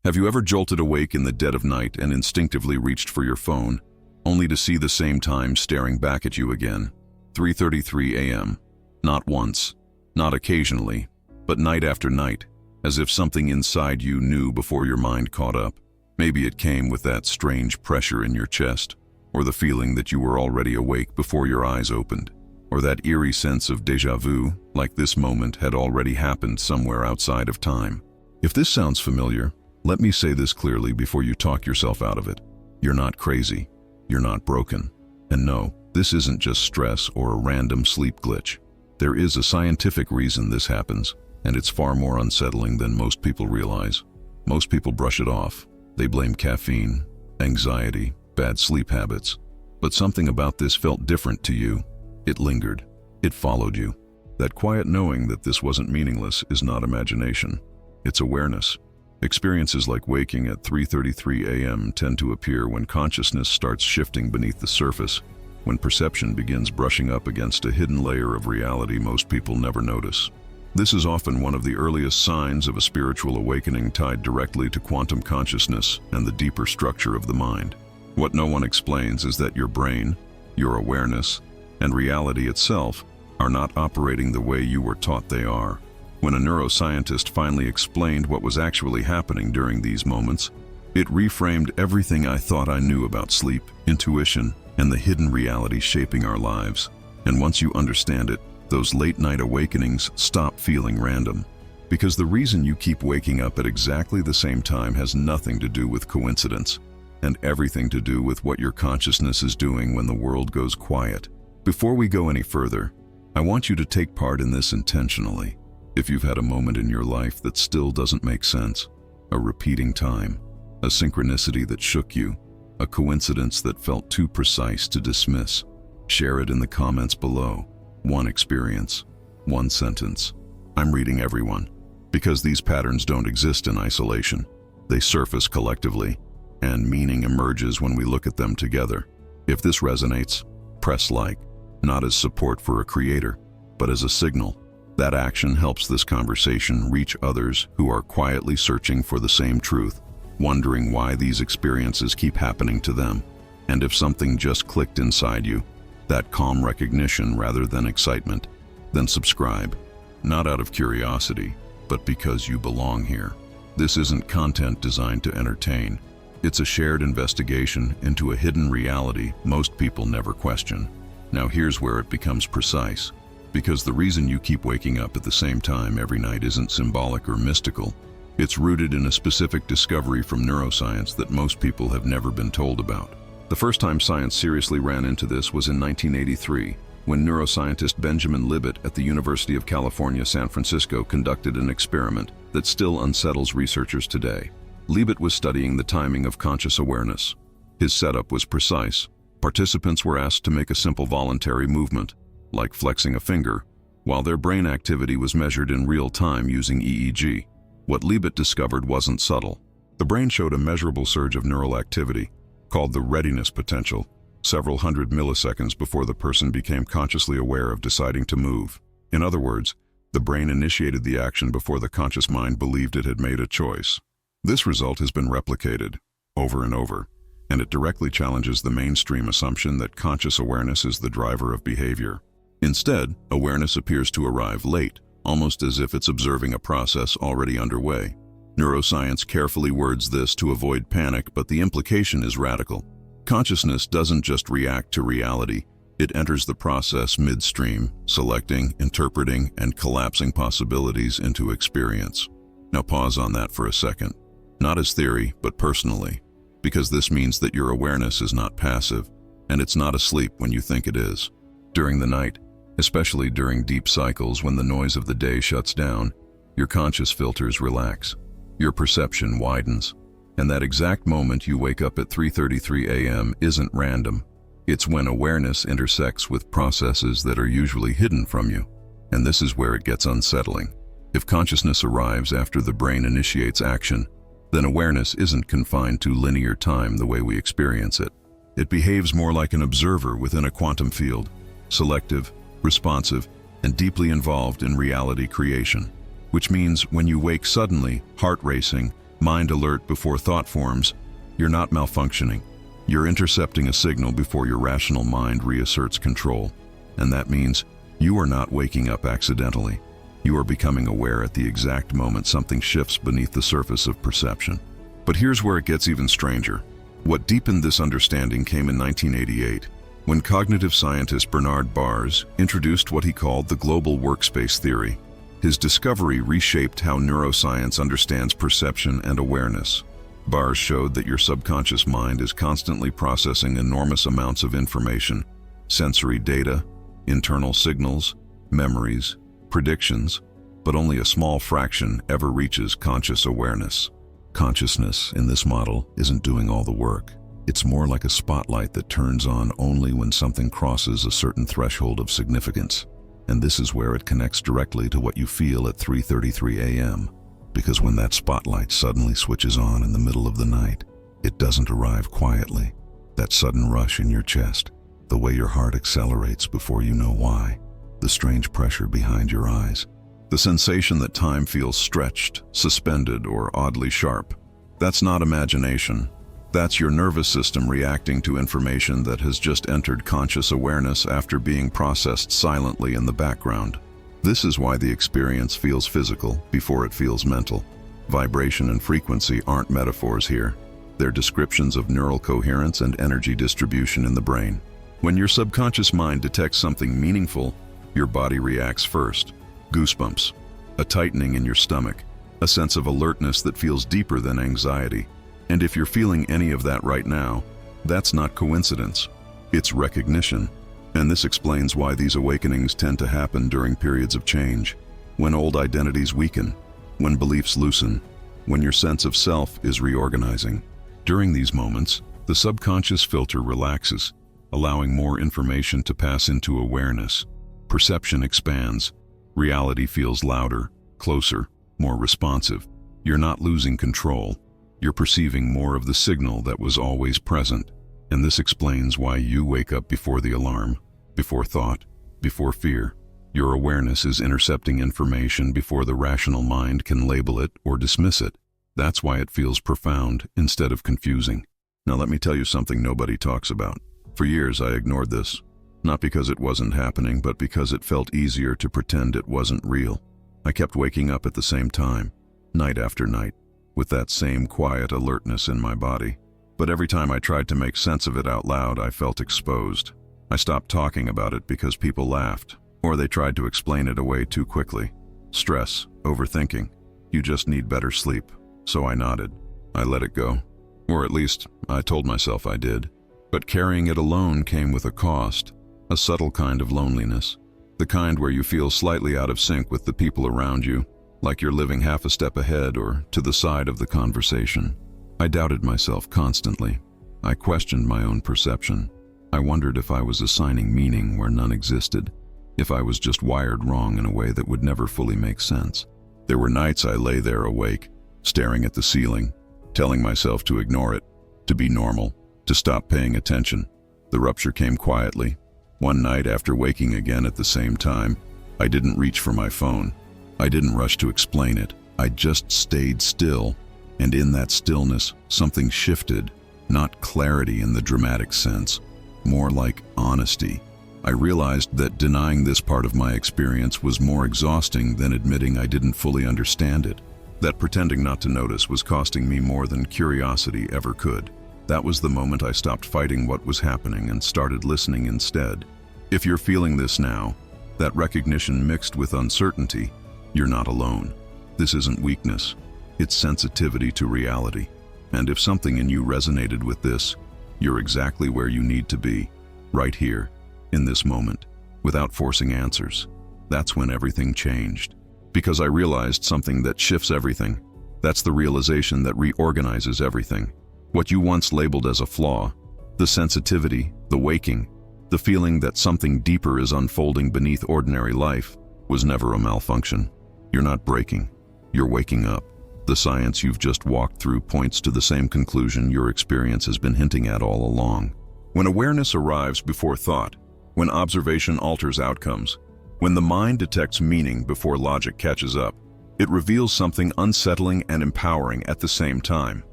Have you ever jolted awake in the dead of night and instinctively reached for your phone, only to see the same time staring back at you again? 3:33 a.m. Not once, not occasionally, but night after night, as if something inside you knew before your mind caught up. Maybe it came with that strange pressure in your chest, or the feeling that you were already awake before your eyes opened, or that eerie sense of déjà vu, like this moment had already happened somewhere outside of time. If this sounds familiar, let me say this clearly before you talk yourself out of it. You're not crazy. You're not broken. And no, this isn't just stress or a random sleep glitch. There is a scientific reason this happens, and it's far more unsettling than most people realize. Most people brush it off. They blame caffeine, anxiety, bad sleep habits. But something about this felt different to you. It lingered. It followed you. That quiet knowing that this wasn't meaningless is not imagination. It's awareness. Experiences like waking at 3:33 a.m. tend to appear when consciousness starts shifting beneath the surface, when perception begins brushing up against a hidden layer of reality most people never notice. This is often one of the earliest signs of a spiritual awakening tied directly to quantum consciousness and the deeper structure of the mind. What no one explains is that your brain, your awareness, and reality itself are not operating the way you were taught they are. When a neuroscientist finally explained what was actually happening during these moments, it reframed everything I thought I knew about sleep, intuition, and the hidden reality shaping our lives. And once you understand it, those late-night awakenings stop feeling random. Because the reason you keep waking up at exactly the same time has nothing to do with coincidence, and everything to do with what your consciousness is doing when the world goes quiet. Before we go any further, I want you to take part in this intentionally. If you've had a moment in your life that still doesn't make sense, a repeating time, a synchronicity that shook you, a coincidence that felt too precise to dismiss, share it in the comments below. One experience, one sentence. I'm reading everyone, because these patterns don't exist in isolation. They surface collectively, and meaning emerges when we look at them together. If this resonates, press like, not as support for a creator, but as a signal. That action helps this conversation reach others who are quietly searching for the same truth, wondering why these experiences keep happening to them. And if something just clicked inside you, that calm recognition rather than excitement, then subscribe. Not out of curiosity, but because you belong here. This isn't content designed to entertain. It's a shared investigation into a hidden reality most people never question. Now here's where it becomes precise. Because the reason you keep waking up at the same time every night isn't symbolic or mystical. It's rooted in a specific discovery from neuroscience that most people have never been told about. The first time science seriously ran into this was in 1983, when neuroscientist Benjamin Libet at the University of California, San Francisco conducted an experiment that still unsettles researchers today. Libet was studying the timing of conscious awareness. His setup was precise. Participants were asked to make a simple voluntary movement, like flexing a finger, while their brain activity was measured in real time using EEG. What Libet discovered wasn't subtle. The brain showed a measurable surge of neural activity, called the readiness potential, several hundred milliseconds before the person became consciously aware of deciding to move. In other words, the brain initiated the action before the conscious mind believed it had made a choice. This result has been replicated over and over, and it directly challenges the mainstream assumption that conscious awareness is the driver of behavior. Instead, awareness appears to arrive late, almost as if it's observing a process already underway. Neuroscience carefully words this to avoid panic, but the implication is radical. Consciousness doesn't just react to reality, it enters the process midstream, selecting, interpreting, and collapsing possibilities into experience. Now pause on that for a second. Not as theory, but personally, because this means that your awareness is not passive, and it's not asleep when you think it is. During the night, especially during deep cycles when the noise of the day shuts down, your conscious filters relax. Your perception widens. And that exact moment you wake up at 3:33 a.m. isn't random. It's when awareness intersects with processes that are usually hidden from you. And this is where it gets unsettling. If consciousness arrives after the brain initiates action, then awareness isn't confined to linear time the way we experience it. It behaves more like an observer within a quantum field, selective, responsive, and deeply involved in reality creation. Which means when you wake suddenly, heart racing, mind alert before thought forms, you're not malfunctioning. You're intercepting a signal before your rational mind reasserts control. And that means you are not waking up accidentally. You are becoming aware at the exact moment something shifts beneath the surface of perception. But here's where it gets even stranger. What deepened this understanding came in 1988, when cognitive scientist Bernard Baars introduced what he called the Global Workspace Theory. His discovery reshaped how neuroscience understands perception and awareness. Baars showed that your subconscious mind is constantly processing enormous amounts of information, sensory data, internal signals, memories, predictions, but only a small fraction ever reaches conscious awareness. Consciousness, in this model, isn't doing all the work. It's more like a spotlight that turns on only when something crosses a certain threshold of significance. And this is where it connects directly to what you feel at 3:33 a.m. Because when that spotlight suddenly switches on in the middle of the night, it doesn't arrive quietly. That sudden rush in your chest, the way your heart accelerates before you know why, the strange pressure behind your eyes, the sensation that time feels stretched, suspended, or oddly sharp. That's not imagination. That's your nervous system reacting to information that has just entered conscious awareness after being processed silently in the background. This is why the experience feels physical before it feels mental. Vibration and frequency aren't metaphors here. They're descriptions of neural coherence and energy distribution in the brain. When your subconscious mind detects something meaningful, your body reacts first. Goosebumps, a tightening in your stomach, a sense of alertness that feels deeper than anxiety. And if you're feeling any of that right now, that's not coincidence. It's recognition. And this explains why these awakenings tend to happen during periods of change, when old identities weaken, when beliefs loosen, when your sense of self is reorganizing. During these moments, the subconscious filter relaxes, allowing more information to pass into awareness. Perception expands. Reality feels louder, closer, more responsive. You're not losing control. You're perceiving more of the signal that was always present. And this explains why you wake up before the alarm, before thought, before fear. Your awareness is intercepting information before the rational mind can label it or dismiss it. That's why it feels profound instead of confusing. Now let me tell you something nobody talks about. For years I ignored this. Not because it wasn't happening, but because it felt easier to pretend it wasn't real. I kept waking up at the same time, night after night, with that same quiet alertness in my body. But every time I tried to make sense of it out loud, I felt exposed. I stopped talking about it because people laughed, or they tried to explain it away too quickly. Stress, overthinking, you just need better sleep. So I nodded. I let it go. Or at least, I told myself I did. But carrying it alone came with a cost. A subtle kind of loneliness, the kind where you feel slightly out of sync with the people around you, like you're living half a step ahead or to the side of the conversation. I doubted myself constantly. I questioned my own perception. I wondered if I was assigning meaning where none existed, if I was just wired wrong in a way that would never fully make sense. There were nights I lay there awake, staring at the ceiling, telling myself to ignore it, to be normal, to stop paying attention. The rupture came quietly. One night, after waking again at the same time, I didn't reach for my phone. I didn't rush to explain it. I just stayed still, and in that stillness, something shifted. Not clarity in the dramatic sense, more like honesty. I realized that denying this part of my experience was more exhausting than admitting I didn't fully understand it. That pretending not to notice was costing me more than curiosity ever could. That was the moment I stopped fighting what was happening and started listening instead. If you're feeling this now, that recognition mixed with uncertainty, you're not alone. This isn't weakness, it's sensitivity to reality. And if something in you resonated with this, you're exactly where you need to be, right here, in this moment, without forcing answers. That's when everything changed. Because I realized something that shifts everything. That's the realization that reorganizes everything. What you once labeled as a flaw, the sensitivity, the waking, the feeling that something deeper is unfolding beneath ordinary life, was never a malfunction. You're not breaking, you're waking up. The science you've just walked through points to the same conclusion your experience has been hinting at all along. When awareness arrives before thought, when observation alters outcomes, when the mind detects meaning before logic catches up, It reveals something unsettling and empowering at the same time.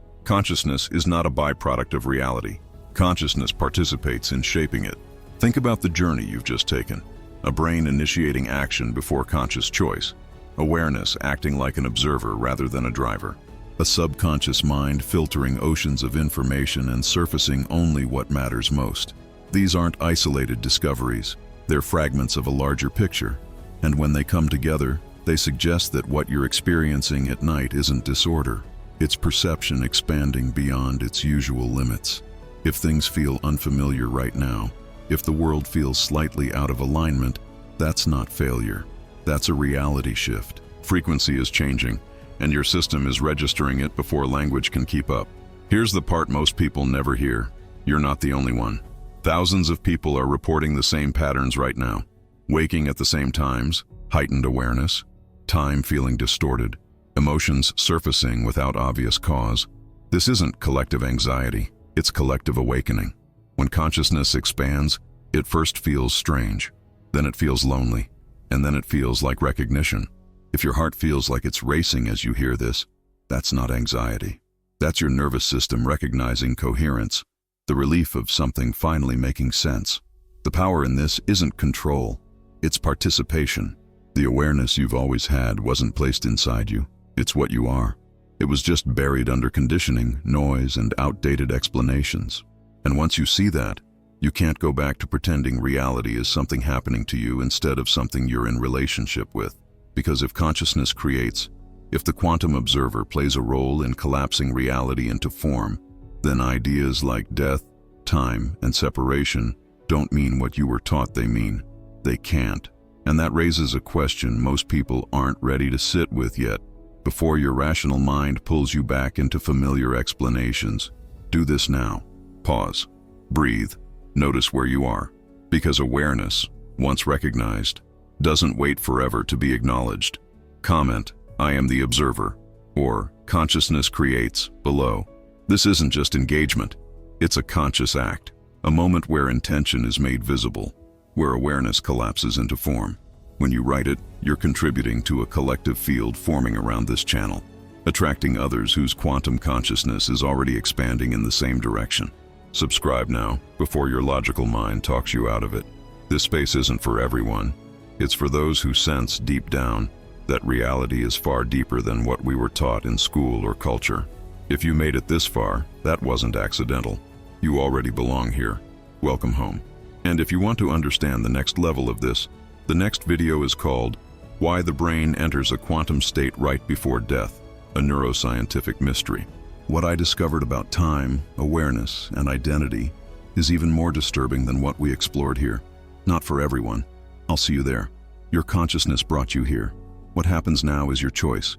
Consciousness is not a byproduct of reality. Consciousness participates in shaping it. Think about the journey you've just taken. A brain initiating action before conscious choice. Awareness acting like an observer rather than a driver. A subconscious mind filtering oceans of information and surfacing only what matters most. These aren't isolated discoveries. They're fragments of a larger picture. And when they come together, they suggest that what you're experiencing at night isn't disorder. It's perception expanding beyond its usual limits. If things feel unfamiliar right now, if the world feels slightly out of alignment, that's not failure. That's a reality shift. Frequency is changing, and your system is registering it before language can keep up. Here's the part most people never hear. You're not the only one. Thousands of people are reporting the same patterns right now. Waking at the same times, heightened awareness, time feeling distorted, emotions surfacing without obvious cause. This isn't collective anxiety, it's collective awakening. When consciousness expands, it first feels strange, then it feels lonely, and then it feels like recognition. If your heart feels like it's racing as you hear this, that's not anxiety. That's your nervous system recognizing coherence, the relief of something finally making sense. The power in this isn't control, it's participation. The awareness you've always had wasn't placed inside you, it's what you are. It was just buried under conditioning, noise, and outdated explanations. And once you see that, you can't go back to pretending reality is something happening to you instead of something you're in relationship with. Because if consciousness creates, if the quantum observer plays a role in collapsing reality into form, then ideas like death, time, and separation don't mean what you were taught they mean. They can't. And that raises a question most people aren't ready to sit with yet. Before your rational mind pulls you back into familiar explanations, do this now. Pause. Breathe. Notice where you are. Because awareness, once recognized, doesn't wait forever to be acknowledged. Comment, "I am the observer," or "Consciousness creates," below. This isn't just engagement. It's a conscious act, a moment where intention is made visible, where awareness collapses into form. When you write it, you're contributing to a collective field forming around this channel, attracting others whose quantum consciousness is already expanding in the same direction. Subscribe now, before your logical mind talks you out of it. This space isn't for everyone. It's for those who sense deep down that reality is far deeper than what we were taught in school or culture. If you made it this far, that wasn't accidental. You already belong here. Welcome home. And if you want to understand the next level of this, the next video is called Why the Brain Enters a Quantum State Right Before Death, a Neuroscientific Mystery. What I discovered about time, awareness, and identity is even more disturbing than what we explored here. Not for everyone. I'll see you there. Your consciousness brought you here. What happens now is your choice.